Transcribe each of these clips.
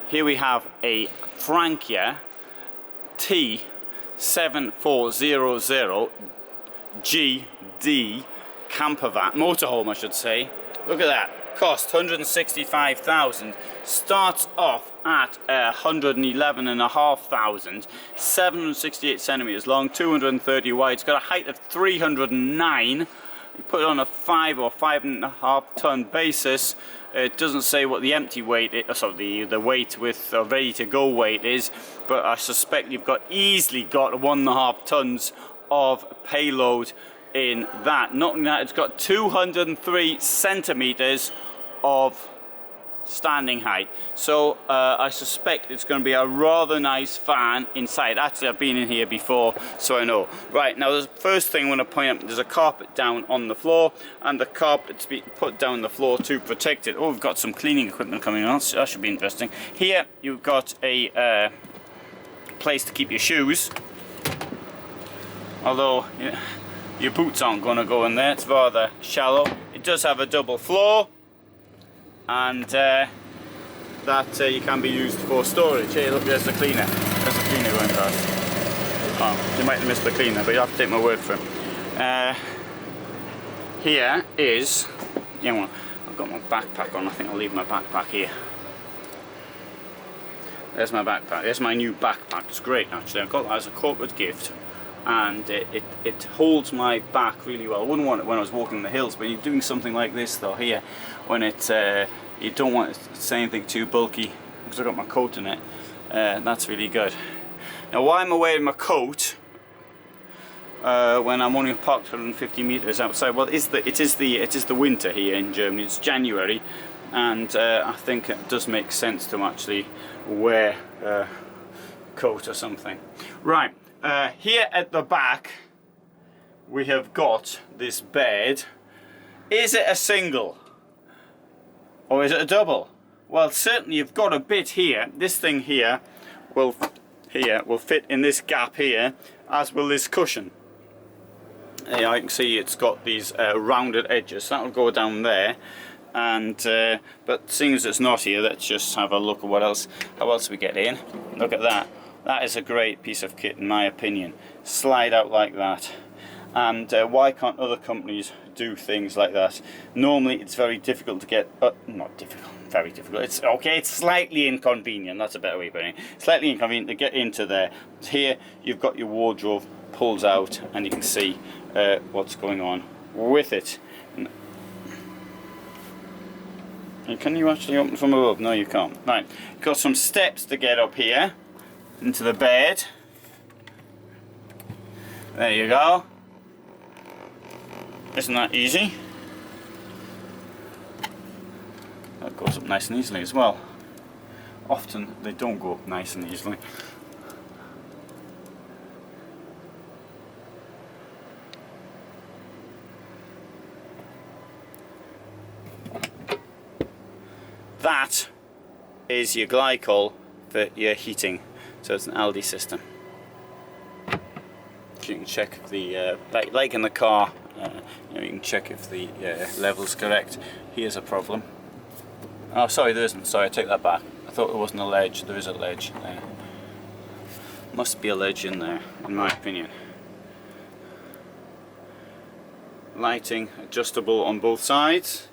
here we have a Frankia T7400GD camper van, motorhome I should say. Look at that. Cost 165,000. Starts off at 111,500. 768 centimeters long, 230 wide. It's got a height of 309. You put it on a 5 or 5.5 ton basis. It doesn't say what the empty weight is, sorry, the weight with ready to go weight is, but I suspect you've easily got 1.5 tons of payload in that. Not only that, it's got 203 centimeters of standing height. So I suspect it's going to be a rather nice van inside. Actually, I've been in here before, so I know. Right, now the first thing I want to point out, there's a carpet down on the floor, and the carpet's been put down the floor to protect it. Oh, we've got some cleaning equipment coming on, so that should be interesting. Here you've got a place to keep your shoes, although your boots aren't going to go in there. It's rather shallow. It does have a double floor, and that you can be used for storage. Hey, look, there's the cleaner. There's the cleaner going past. Oh, you might have missed the cleaner, but you have to take my word for him. Here is, well, I've got my backpack on. I think I'll leave my backpack here. There's my backpack. There's my new backpack. It's great, actually. I got that as a corporate gift, and it holds my back really well. I wouldn't want it when I was walking the hills, but you're doing something like this though here, when you don't want it to say anything too bulky, because I've got my coat in it. That's really good. Now, why am I wearing my coat when I'm only parked 150 meters outside? Well, it is the winter here in Germany. It's January, and I think it does make sense to actually wear a coat or something. Right. Here at the back we have got this bed. Is it a single or is it a double? Well, certainly you've got a bit here. This thing here will fit in this gap here, as will this cushion. Yeah, I can see it's got these rounded edges, so that'll go down there. And but seeing as it's not here, let's just have a look at how else we get in. Look at that. That is a great piece of kit in my opinion. Slide out like that. And why can't other companies do things like that? Normally it's very difficult to get, not difficult, very difficult. It's okay, it's slightly inconvenient, that's a better way of putting it. Slightly inconvenient to get into there. Here you've got your wardrobe, pulls out, and you can see what's going on with it. And can you actually open from above? No, you can't. Right, you've got some steps to get up here into the bed. There you go. Isn't that easy? That goes up nice and easily as well. Often they don't go up nice and easily. That is your glycol for your heating. So it's an Aldi system. You can check if the like in the car, you can check if the level's correct. Here's a problem. Oh, sorry, there isn't. Sorry, I take that back. I thought there wasn't a ledge. There is a ledge there. Must be a ledge in there, in my opinion. Lighting adjustable on both sides.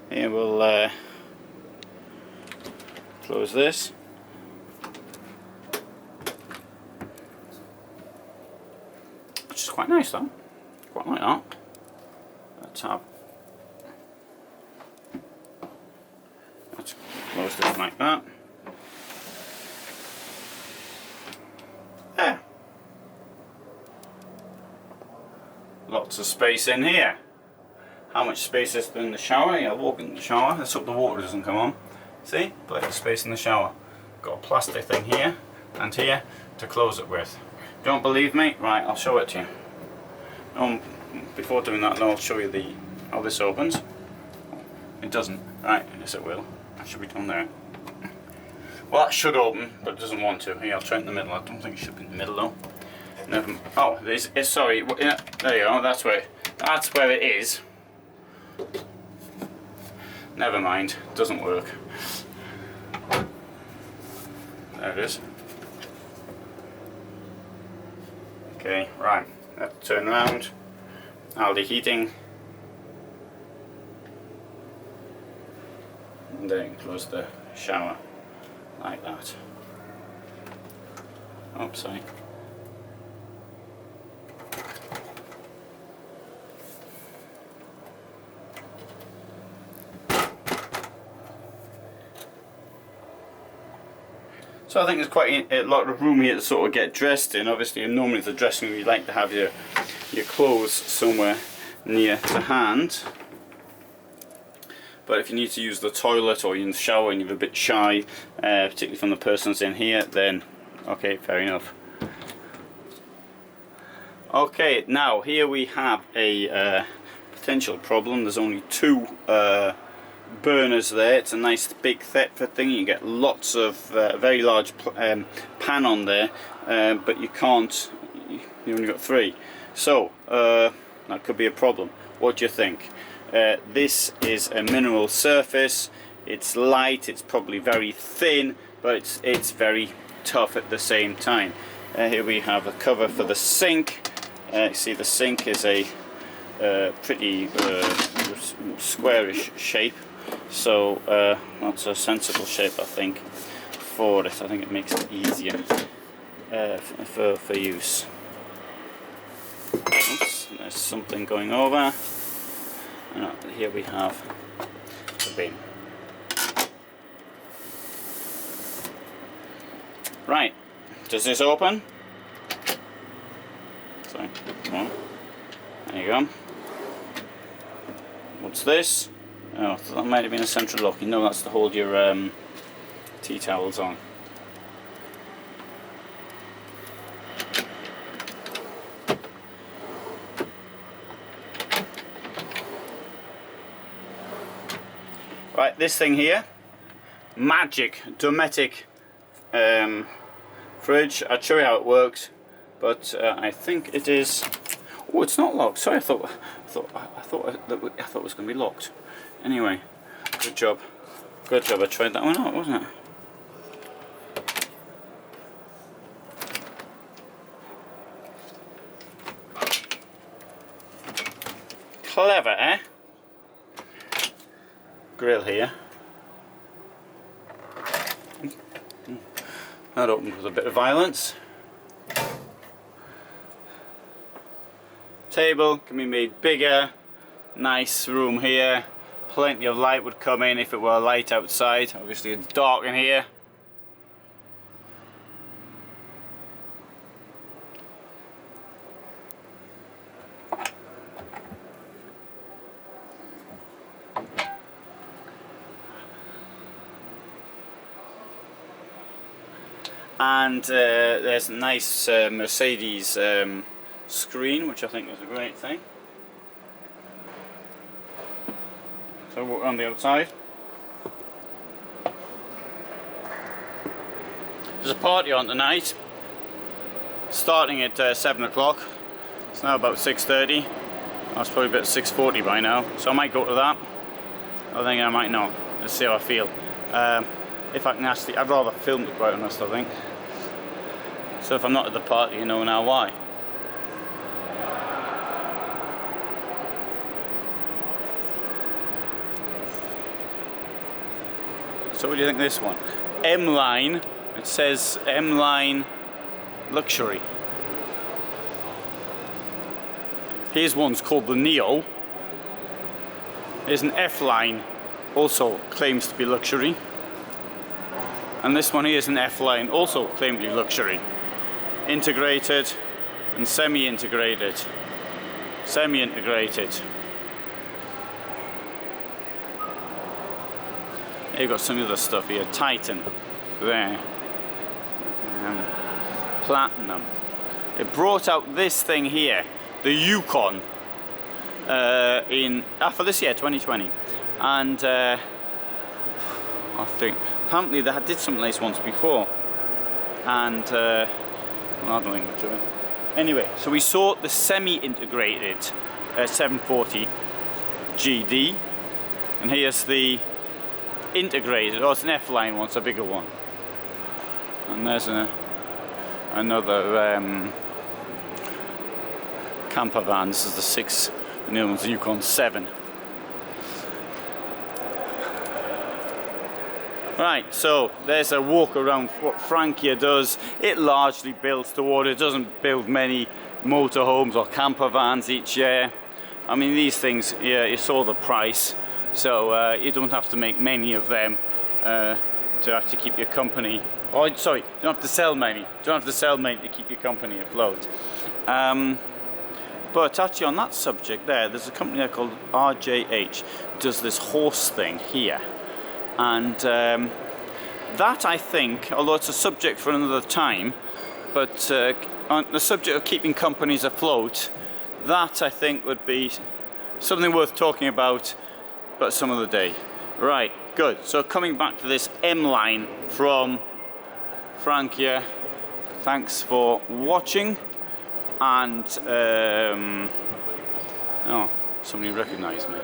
Here we'll close this. Which is quite nice though. Quite like that. Let's close this like that. There. Lots of space in here. How much space is there in the shower? Yeah, I'll walk in the shower. Let's hope the water doesn't come on. See? Plenty of space in the shower. Got a plastic thing here and here to close it with. Don't believe me? Right, I'll show it to you. Before doing that, I'll show you how this opens. It doesn't. Right, yes it will. That should be down there. Well, that should open, but it doesn't want to. Here, I'll try it in the middle. I don't think it should be in the middle though. Never. Oh, it's sorry. Yeah, there you go. That's where it is. Never mind. Doesn't work. There it is. Okay, right, let's turn around. Aldi heating. And then close the shower like that. Oh, sorry. So I think there's quite a lot of room here to sort of get dressed in. Obviously, normally the dressing room you like to have your clothes somewhere near to hand. But if you need to use the toilet or you're in the shower and you're a bit shy, particularly from the person that's in here, then okay, fair enough. Okay, now here we have a potential problem. There's only two burners there. It's a nice big Thetford thing. You get lots of very large pan on there, but you can't. You only got three, so that could be a problem. What do you think? This is a mineral surface. It's light. It's probably very thin, but it's very tough at the same time. Here we have a cover for the sink. You see the sink is a pretty squarish shape. So that's a sensible shape, I think, for it. I think it makes it easier for use. Oops, there's something going over. And here we have the bin. Right, does this open? Sorry, come on. There you go. What's this? Oh, that might have been a central lock. You know that's to hold your tea towels on. Right, this thing here, magic Dometic fridge. I'll show you how it works, but I think it is. Oh, it's not locked. Sorry, I thought it was going to be locked. Anyway, good job. Good job. I tried that one out, wasn't it? Clever, eh? Grill here. That opened with a bit of violence. Table can be made bigger. Nice room here. Plenty of light would come in if it were light outside. Obviously it's dark in here. And there's a nice Mercedes screen, which I think is a great thing. So we're on the outside. There's a party on tonight, starting at 7 o'clock. It's now about 6:30. That's probably about 6:40 by now, so I might go to that. I think I might not. Let's see how I feel. If I can actually, I'd rather film it, quite honest, I think. So if I'm not at the party, you know now why. So what do you think of this one? M-Line, it says M-Line Luxury. Here's one's called the Neo. There's an F-Line, also claims to be luxury. And this one here is an F-Line, also claimed to be luxury. Integrated and semi-integrated. Semi-integrated. You've got some other stuff here. Titan, there. Platinum. It brought out this thing here, the Yukon, for this year, 2020, and I think apparently they did something like this once before, and well, I don't think much of it. Anyway, so we saw the semi-integrated 740GD, and here's the integrated. Oh, it's an F-line one, it's a bigger one. And there's another camper van. This is the 6, and the other one's the Yukon 7. Right, so there's a walk around what Frankia does. It largely builds toward it. Doesn't build many motorhomes or camper vans each year. I mean, these things, yeah, you saw the price, so you don't have to make many of them to actually keep your company. Oh, sorry, you don't have to sell many. You don't have to sell many to keep your company afloat. But actually, on that subject, there's a company there called RJH. Does this horse thing here. And that, I think, although it's a subject for another time, but on the subject of keeping companies afloat, that I think would be something worth talking about, but some other day. Right, good. So coming back to this M line from Frankia, thanks for watching, and oh, somebody recognised me.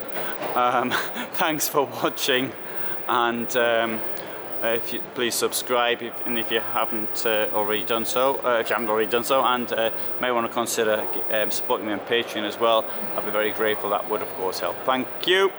Thanks for watching. And if you please subscribe, if you haven't already done so, and may want to consider supporting me on Patreon as well. I'd be very grateful. That would of course help. Thank you.